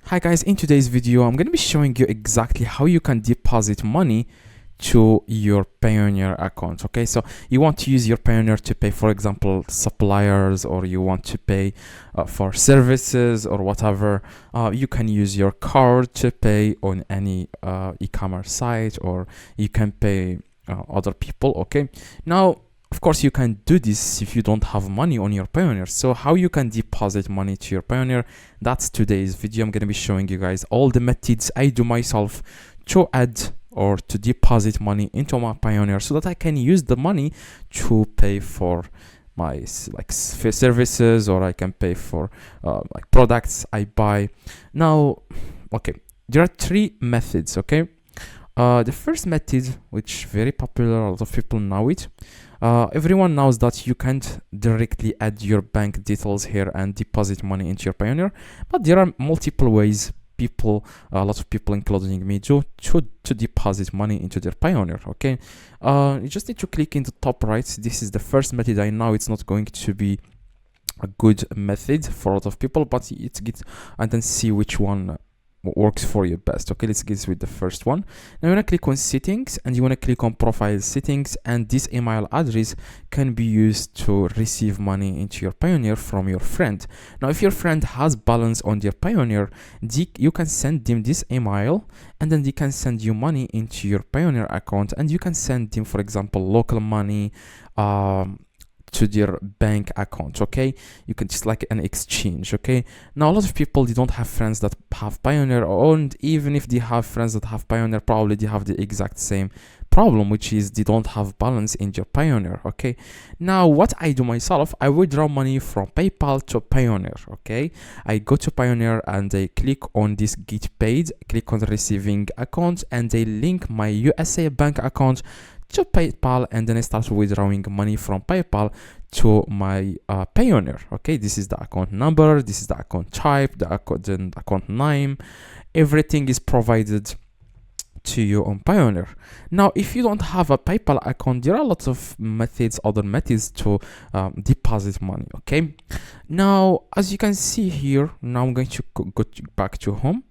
Hi guys, in today's video I'm going to be showing you exactly how you can deposit money to your Payoneer account. Okay, so you want to use your Payoneer to pay, for example, suppliers, or you want to pay for services or whatever. You can use your card to pay on any e-commerce site, or you can pay other people. Okay, now of course you can do this if you don't have money on your Payoneer. So how you can deposit money to your Payoneer, that's today's video. I'm going to be showing you guys all the methods I do myself to add or to deposit money into my Payoneer so that I can use the money to pay for my services, or I can pay for like products I buy. Now, okay, there are three methods. Okay, the first method, which very popular, a lot of people know it. Everyone knows that you can't directly add your bank details here and deposit money into your Payoneer, but there are multiple ways a lot of people, including me, to deposit money into their Payoneer. Okay, you just need to click in the top right. This is the first method. I know it's not going to be a good method for a lot of people, but it's good, and then see which one works for you best. Okay, let's get with the first one. Now you want to click on settings, and you want to click on profile settings, and this email address can be used to receive money into your Payoneer from your friend. Now if your friend has balance on their Payoneer, you can send them this email, and then they can send you money into your Payoneer account, and you can send them, for example, local money to their bank account. Okay, you can just like an exchange. Okay, now a lot of people, they don't have friends that have Payoneer, and even if they have friends that have Payoneer, probably they have the exact same problem, which is they don't have balance in your Payoneer. Okay, now what I do myself, I withdraw money from PayPal to Payoneer. Okay, I go to Payoneer and I click on this get paid, click on receiving account, and I link my USA bank account to PayPal, and then I start withdrawing money from PayPal to my Payoneer. Okay, this is the account number, this is the account type, the account name, everything is provided to you on Payoneer. Now if you don't have a PayPal account, there are lots of other methods to deposit money. Okay, now as you can see here, now I'm going to go back to home.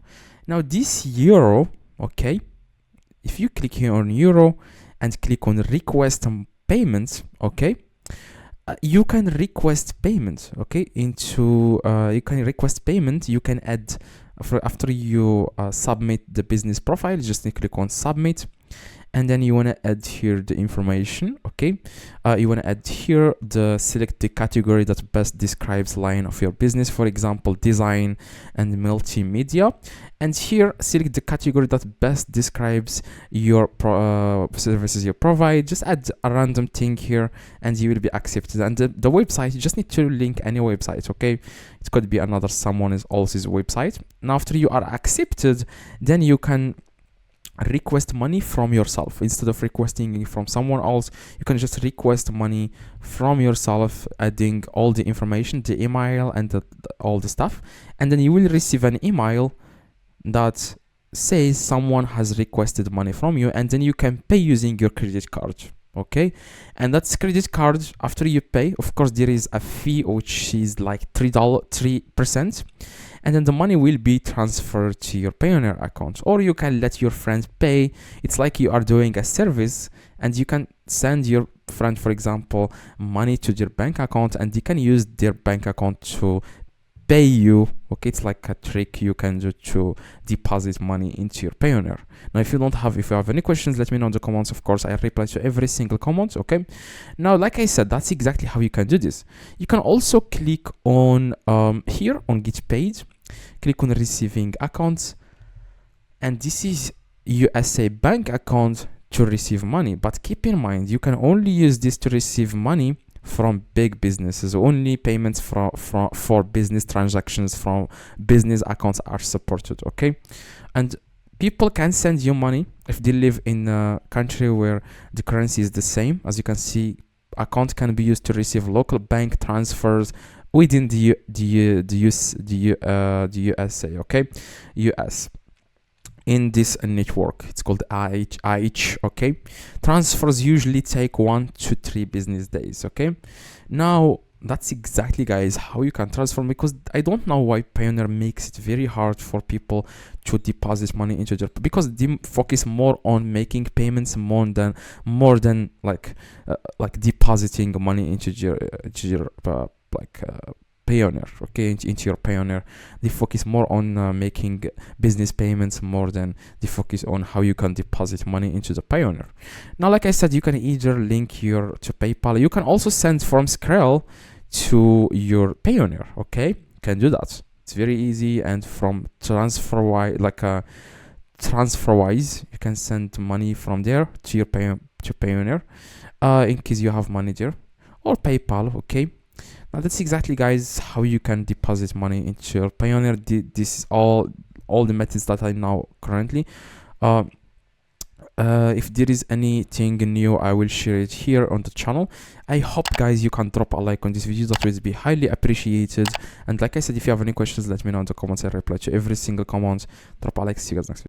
Now this euro, okay, if you click here on euro and click on request payments, okay, you can request payment. Okay, you can request payment. You can add after you submit the business profile, just click on submit, and then you want to add here the information. Okay, you want to add here select the category that best describes line of your business, for example, design and multimedia, and here select the category that best describes your services you provide. Just add a random thing here and you will be accepted. And the website, you just need to link any website. Okay, it could be another someone else's website. Now after you are accepted, then you can request money from yourself. Instead of requesting from someone else, you can just request money from yourself, adding all the information, the email, and all the stuff, and then you will receive an email that says someone has requested money from you, and then you can pay using your credit card. Okay, and that's credit card. After you pay, of course there is a fee which is like $3%, and then the money will be transferred to your Payoneer account, or you can let your friend pay. It's like you are doing a service, and you can send your friend, for example, money to their bank account, and they can use their bank account to pay you. Okay, it's like a trick you can do to deposit money into your Payoneer. Now if you have any questions, let me know in the comments. Of course, I reply to every single comment. Okay, now like I said, that's exactly how you can do this. You can also click on here on get paid, click on receiving accounts, and this is USA bank account to receive money. But keep in mind, you can only use this to receive money from big businesses. Only payments for business transactions from business accounts are supported. Okay, and people can send you money if they live in a country where the currency is the same. As you can see, account can be used to receive local bank transfers within the USA. Okay, US. In this network, it's called IH. Okay, transfers usually take 1 to 3 business days. Okay, now that's exactly, guys, how you can transform, because I don't know why Payoneer makes it very hard for people to deposit money into their, because they focus more on making payments more than like depositing money into your Payoneer. Okay, into your Payoneer, they focus more on making business payments more than they focus on how you can deposit money into the Payoneer. Now, like I said, you can either link your to PayPal. You can also send from Skrill to your Payoneer. Okay, you can do that. It's very easy, and from TransferWise, TransferWise, you can send money from there to your Payoneer, in case you have money there, or PayPal. Okay. Now that's exactly, guys, how you can deposit money into your Payoneer. This is all the methods that I know currently. If there is anything new, I will share it here on the channel. I hope, guys, you can drop a like on this video. That will be highly appreciated. And like I said, if you have any questions, let me know in the comments. I reply to every single comment. Drop a like. See you guys next video.